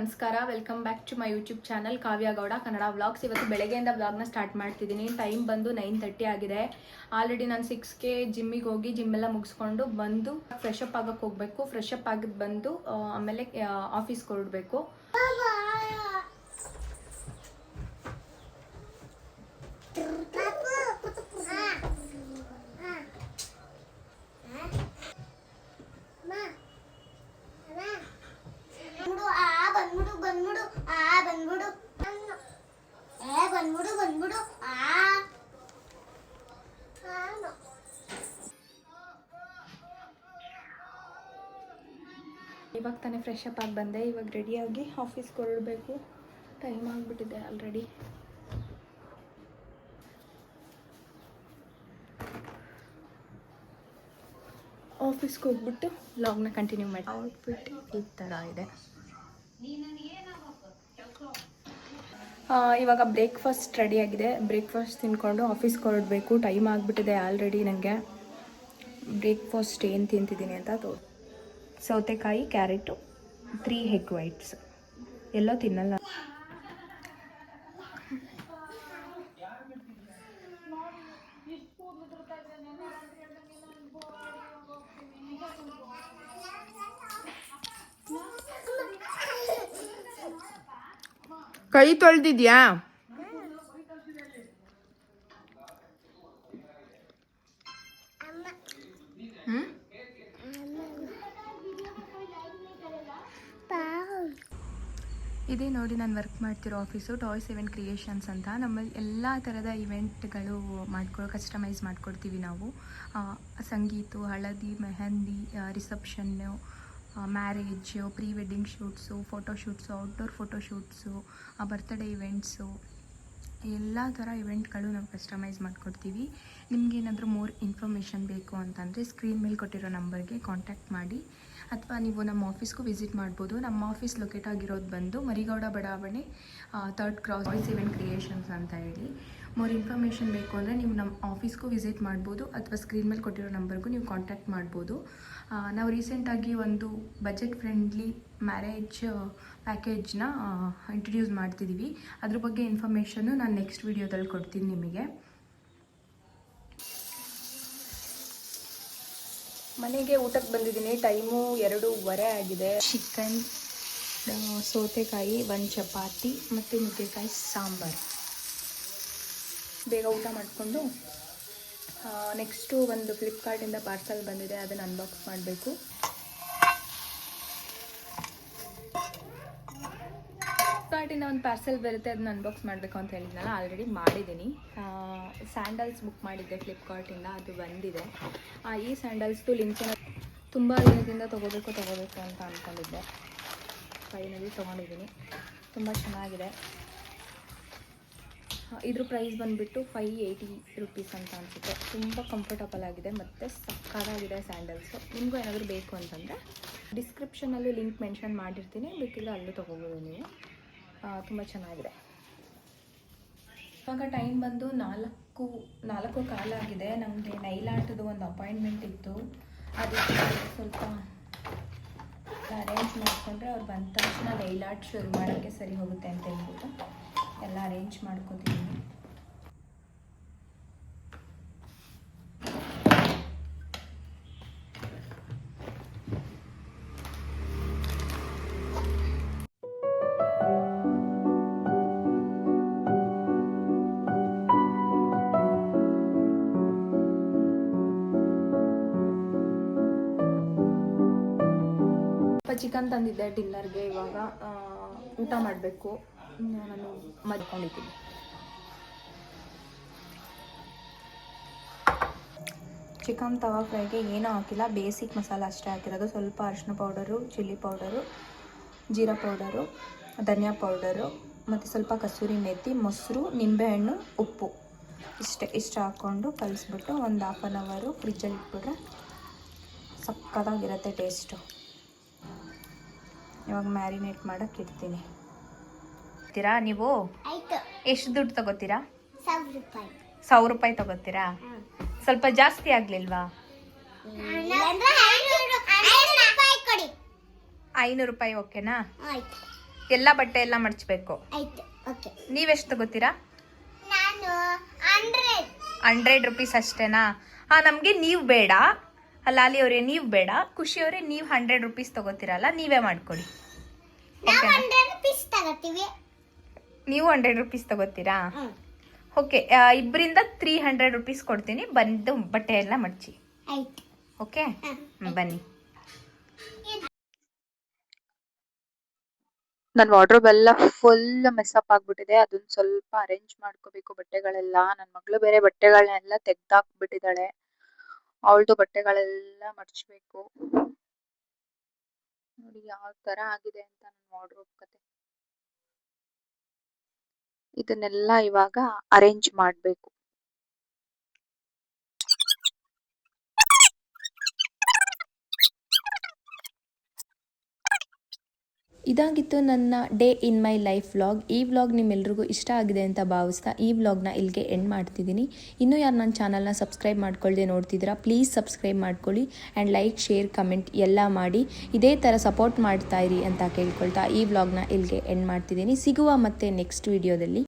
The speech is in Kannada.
ನಮಸ್ಕಾರ, welcome back to my YouTube channel Kavya Gowda Kannada vlogs. ಇವತ್ತು ಬೆಳಗ್ಗೆಯಿಂದ ವ್ಲಾಗ್ನ ಸ್ಟಾರ್ಟ್ ಮಾಡ್ತಿದ್ದೀನಿ. ಟೈಮ್ ಬಂದು 9:30 ಆಗಿದೆ. ಆಲ್ರೆಡಿ ನಾನು 6ಗೆ ಜಿಮ್ಮಿಗೆ ಹೋಗಿ ಜಿಮ್ಮೆಲ್ಲ ಮುಗಿಸ್ಕೊಂಡು ಬಂದು ಫ್ರೆಶ್ ಅಪ್ ಆಗಕ್ಕೆ ಹೋಗಬೇಕು. ಫ್ರೆಶ್ ಅಪ್ ಆಗಿದ್ದು ಬಂದು ಆಮೇಲೆ ಆಫೀಸ್ಗೆ ಹೊರಡಬೇಕು. ಇವಾಗ ತಾನೇ ಫ್ರೆಶ್ ಅಪ್ ಆಗಿ ಬಂದೆ. ಇವಾಗ ರೆಡಿಯಾಗಿ ಆಫೀಸ್ಗೆ ಹೊರಡಬೇಕು. ಟೈಮ್ ಆಗಿಬಿಟ್ಟಿದೆ ಆಲ್ರೆಡಿ. ಆಫೀಸ್ಗೆ ಹೋಗ್ಬಿಟ್ಟು ವ್ಲಾಗ್ನ ಕಂಟಿನ್ಯೂ ಮಾಡಿ. ಔಟ್ಫಿಟ್ ಈ ಥರ ಇದೆ. ಇವಾಗ ಬ್ರೇಕ್ಫಾಸ್ಟ್ ರೆಡಿಯಾಗಿದೆ. ಬ್ರೇಕ್ಫಾಸ್ಟ್ ತಿನ್ಕೊಂಡು ಆಫೀಸ್ಗೆ ಹೊರಡಬೇಕು. ಟೈಮ್ ಆಗಿಬಿಟ್ಟಿದೆ ಆಲ್ರೆಡಿ. ನನಗೆ ಬ್ರೇಕ್ಫಾಸ್ಟ್ ಏನು ತಿಂತಿದ್ದೀನಿ ಅಂತ ಸೌತೆಕಾಯಿ, ಕ್ಯಾರೆಟು, 3 ಎಗ್ ವೈಟ್ಸ್. ಎಲ್ಲೋ ತಿನ್ನಲ್ಲ. ಕೈ ತೊಳೆದಿದ್ಯಾ? ಇದೇ ನೋಡಿ ನಾನು ವರ್ಕ್ ಮಾಡ್ತಿರೋ ಆಫೀಸು, ಟಾಯ್ಸ್ ಇವೆಂಟ್ ಕ್ರಿಯೇಷನ್ಸ್ ಅಂತ. ನಮ್ಮಲ್ಲಿ ಎಲ್ಲ ಥರದ ಇವೆಂಟ್ಗಳು ಕಸ್ಟಮೈಸ್ ಮಾಡ್ಕೊಡ್ತೀವಿ ನಾವು. Sangeet, Haldi, Mehendi, reception, marriage, pre wedding shoots, photoshoots, outdoor photoshoots, birthday events, ಎಲ್ಲ ಥರ ಇವೆಂಟ್ಗಳು ನಾವು ಕಸ್ಟಮೈಸ್ ಮಾಡಿಕೊಡ್ತೀವಿ. ನಿಮಗೇನಾದರೂ ಮೋರ್ ಇನ್ಫಾರ್ಮೇಷನ್ ಬೇಕು ಅಂತಂದರೆ ಸ್ಕ್ರೀನ್ ಮೇಲೆ ಕೊಟ್ಟಿರೋ ನಂಬರ್ಗೆ ಕಾಂಟ್ಯಾಕ್ಟ್ ಮಾಡಿ, ಅಥವಾ ನೀವು ನಮ್ಮ ಆಫೀಸ್ಗೂ ವಿಸಿಟ್ ಮಾಡ್ಬೋದು. ನಮ್ಮ ಆಫೀಸ್ ಲೊಕೇಟ್ ಆಗಿರೋದು ಬಂದು ಮರಿಗೌಡ ಬಡಾವಣೆ, 3rd cross, toys event creations ಅಂತ ಹೇಳಿ. ಮೋರ್ ಇನ್ಫಾರ್ಮೇಷನ್ ಬೇಕು ಅಂದರೆ ನೀವು ನಮ್ಮ ಆಫೀಸ್ಗೂ ವಿಸಿಟ್ ಮಾಡ್ಬೋದು, ಅಥವಾ ಸ್ಕ್ರೀನ್ ಮೇಲೆ ಕೊಟ್ಟಿರೋ ನಂಬರ್ಗೂ ನೀವು ಕಾಂಟ್ಯಾಕ್ಟ್ ಮಾಡ್ಬೋದು. ನಾವು ರೀಸೆಂಟಾಗಿ ಒಂದು ಬಜೆಟ್ ಫ್ರೆಂಡ್ಲಿ ಮ್ಯಾರೇಜ್ ಪ್ಯಾಕೇಜ್ನ ಇಂಟ್ರಡ್ಯೂಸ್ ಮಾಡ್ತಿದ್ದೀವಿ. ಅದ್ರ ಬಗ್ಗೆ ಇನ್ಫಾರ್ಮೇಷನ್ನು ನಾನು ನೆಕ್ಸ್ಟ್ ವೀಡಿಯೋದಲ್ಲಿ ಕೊಡ್ತೀನಿ ನಿಮಗೆ. ಮನೆಗೆ ಊಟಕ್ಕೆ ಬಂದಿದ್ದೀನಿ. ಟೈಮು 2:15 ಆಗಿದೆ. ಚಿಕನ್, ಸೌತೆಕಾಯಿ, 1 ಚಪಾತಿ ಮತ್ತು ನುಗ್ಗೆಕಾಯಿ ಸಾಂಬಾರು. ಬೇಗ ಊಟ ಮಾಡಿಕೊಂಡು ನೆಕ್ಸ್ಟು ಒಂದು ಫ್ಲಿಪ್ಕಾರ್ಟಿಂದ ಪಾರ್ಸಲ್ ಬಂದಿದೆ, ಅದನ್ನು ಅನ್ಬಾಕ್ಸ್ ಮಾಡಬೇಕು. ಫ್ಲಿಪ್ಕಾರ್ಟಿಂದ ಒಂದು ಪಾರ್ಸೆಲ್ ಬರುತ್ತೆ, ಅದನ್ನ ಅನ್ಬಾಕ್ಸ್ ಮಾಡಬೇಕು ಅಂತ ಹೇಳಿದ್ನಲ್ಲ, ಆಲ್ರೆಡಿ ಮಾಡಿದ್ದೀನಿ. ಸ್ಯಾಂಡಲ್ಸ್ ಬುಕ್ ಮಾಡಿದ್ದೆ ಫ್ಲಿಪ್ಕಾರ್ಟಿಂದ, ಅದು ಬಂದಿದೆ. ಈ ಸ್ಯಾಂಡಲ್ಸ್ದು ಲಿಂಕ್ನ ತುಂಬ ದಿನದಿಂದ ತೊಗೋಬೇಕು ಅಂತ ಅಂದ್ಕೊಂಡಿದ್ದೆ. ಫೈನಲಿ ತೊಗೊಂಡಿದ್ದೀನಿ. ತುಂಬ ಚೆನ್ನಾಗಿದೆ. ಇದ್ರ ಪ್ರೈಸ್ ಬಂದುಬಿಟ್ಟು 580 ರೂಪೀಸ್ ಅಂತ ಅನಿಸುತ್ತೆ. ತುಂಬ ಕಂಫರ್ಟಬಲ್ ಆಗಿದೆ ಮತ್ತು ಸಕ್ಕತ್ತಾಗಿದೆ ಸ್ಯಾಂಡಲ್ಸು. ನಿಮಗೂ ಏನಾದರೂ ಬೇಕು ಅಂತಂದರೆ ಡಿಸ್ಕ್ರಿಪ್ಷನಲ್ಲೂ ಲಿಂಕ್ ಮೆನ್ಷನ್ ಮಾಡಿರ್ತೀನಿ, ಬೇಕಿದ್ರೆ ಅಲ್ಲೂ ತೊಗೋಬೋದು ನೀವು. ತುಂಬ ಚೆನ್ನಾಗಿದೆ. ಇವಾಗ ಟೈಮ್ ಬಂದು 4:15 ಆಗಿದೆ. ನಮಗೆ ನೈಲ್ ಆರ್ಟ್ದು ಒಂದು ಅಪಾಯಿಂಟ್ಮೆಂಟ್ ಇತ್ತು. ಅದಕ್ಕೆ ಸ್ವಲ್ಪ ಅರೇಂಜ್ ಮಾಡಿಕೊಂಡ್ರೆ ಅವ್ರು ಬಂದ ತಕ್ಷಣ ನೈಲ್ ಆರ್ಟ್ ಶುರು ಮಾಡೋಕ್ಕೆ ಸರಿ ಹೋಗುತ್ತೆ ಅಂತ ಹೇಳ್ಬಿಟ್ಟು ಎಲ್ಲ ಅರೇಂಜ್ ಮಾಡ್ಕೋತೀನಿ. ಚಿಕನ್ ತಂದಿದ್ದೆ ಡಿನ್ನರ್ಗೆ. ಇವಾಗ ಊಟ ಮಾಡಬೇಕು. ನಾನು ಮಲ್ಕೊಂಡಿದ್ದೀನಿ. ಚಿಕನ್ ತವಾ ಫ್ರೈಗೆ ಏನೂ ಹಾಕಿಲ್ಲ, ಬೇಸಿಕ್ ಮಸಾಲ ಅಷ್ಟೇ ಹಾಕಿರೋದು. ಸ್ವಲ್ಪ ಅರಿಶಿನ powder, chilli powder, jeera powder, dhaniya powder ಮತ್ತು ಸ್ವಲ್ಪ ಕಸೂರಿ ಮೆಥಿ, ಮೊಸರು, ನಿಂಬೆಹಣ್ಣು, ಉಪ್ಪು, ಇಷ್ಟು ಹಾಕ್ಕೊಂಡು ಕಲಿಸ್ಬಿಟ್ಟು ಒಂದು 1/2 ಅವರು ಫ್ರಿಜ್ಜಲ್ಲಿ ಇಟ್ಬಿಟ್ರೆ ಸಕ್ಕತ್ತಾಗಿರುತ್ತೆ ಟೇಸ್ಟು. ಇವಾಗ ಮ್ಯಾರಿನೇಟ್ ಮಾಡೋಕ್ಕೆ ಇಡ್ತೀನಿ. ನೀವು ಎಷ್ಟು ದುಡ್ಡು ತಗೋತೀರಾ? 1,000 ರೂಪಾಯಿ ತಗೋತೀರಾ? ಸ್ವಲ್ಪ ಜಾಸ್ತಿ ಆಗ್ಲಿಲ್ವಾ? 500 ರೂಪಾಯಿ ಓಕೆನಾ? ಎಲ್ಲ ಬಟ್ಟೆ ಎಲ್ಲ ಮಡ್ಚಬೇಕು. ಆಯ್ತು. ಓಕೆ. ನೀವೆಷ್ಟು ತಗೋತೀರಾ? ನಾನು 100 ರೂಪೀಸ್ ಅಷ್ಟೇನಾ? ಹಾಂ, ನಮಗೆ ನೀವು ಬೇಡ, ಲಾಲಿ ಅವರೇ ನೀವು ಬೇಡ, ಖುಷಿ ಅವರೇ ನೀವು 100 ರೂಪೀಸ್ ತಗೋತೀರಲ್ಲ, ನೀವೇ ಮಾಡ್ಕೊಡಿ. ನಾವು 100 ರೂಪೀಸ್ ತಗೋತೀವಿ. ನೀವು 100 ರೂಪೀಸ್ ತಗೋತೀರಾ? ಓಕೆ, ಇಬ್ಬರಿಂದ 300 ರೂಪೀಸ್ ಕೊಡ್ತೀನಿ. ಬಂದು ಬಟ್ಟೆ ಎಲ್ಲ ಮಡ್ಚಿ. ಆಯ್ತು. ಓಕೆ, ಬನ್ನಿ. ನನ್ನ ವಾರ್ಡ್ರೋಬ್ ಎಲ್ಲ ಫುಲ್ ಮೆಸ್ಅಪ್ ಆಗ್ಬಿಟ್ಟಿದೆ. ಅದನ್ನ ಸ್ವಲ್ಪ ಅರೇಂಜ್ ಮಾಡ್ಕೋಬೇಕು ಬಟ್ಟೆಗಳೆಲ್ಲ. ನನ್ನ ಮಗಳು ಬೇರೆ ಬಟ್ಟೆಗಳನ್ನೆಲ್ಲ ತೆಗ್ದಾಕ್ಬಿಟ್ಟಿದ್ದಾಳೆ. ಅವಳದು ಬಟ್ಟೆಗಳೆಲ್ಲ ಮಡ್ಚ್ಬೇಕು. ನೋಡಿ ಯಾವ ತರ ಆಗಿದೆ ಅಂತ ನನ್ನ ವಾರ್ಡ್ರೋಬ್ ಕತೆ. ಇದನ್ನೆಲ್ಲ ಇವಾಗ ಅರೇಂಜ್ ಮಾಡ್ಬೇಕು. ಇದಾಗಿತ್ತು ನನ್ನ day in my life vlog. ಈ ವ್ಲಾಗ್ ನಿಮ್ಮೆಲ್ರಿಗೂ ಇಷ್ಟ ಆಗಿದೆ ಅಂತ ಭಾವಿಸ್ತಾ ಈ ವ್ಲಾಗ್ನ ಇಲ್ಲಿಗೆ ಎಂಡ್ ಮಾಡ್ತಿದ್ದೀನಿ. ಇನ್ನೂ ಯಾರು ನನ್ನ ಚಾನಲ್ನ ಸಬ್ಸ್ಕ್ರೈಬ್ ಮಾಡ್ಕೊಳ್ಳದೆ ನೋಡ್ತಿದ್ದೀರಾ, ಪ್ಲೀಸ್ ಸಬ್ಸ್ಕ್ರೈಬ್ ಮಾಡ್ಕೊಳ್ಳಿ ಆ್ಯಂಡ್ ಲೈಕ್, ಶೇರ್, ಕಮೆಂಟ್ ಎಲ್ಲ ಮಾಡಿ ಇದೇ ಥರ ಸಪೋರ್ಟ್ ಮಾಡ್ತಾ ಇರಿ ಅಂತ ಕೇಳ್ಕೊಳ್ತಾ ಈ ವ್ಲಾಗ್ನ ಇಲ್ಲಿಗೆ ಎಂಡ್ ಮಾಡ್ತಿದ್ದೀನಿ. ಸಿಗುವ ಮತ್ತೆ ನೆಕ್ಸ್ಟ್ ವಿಡಿಯೋದಲ್ಲಿ.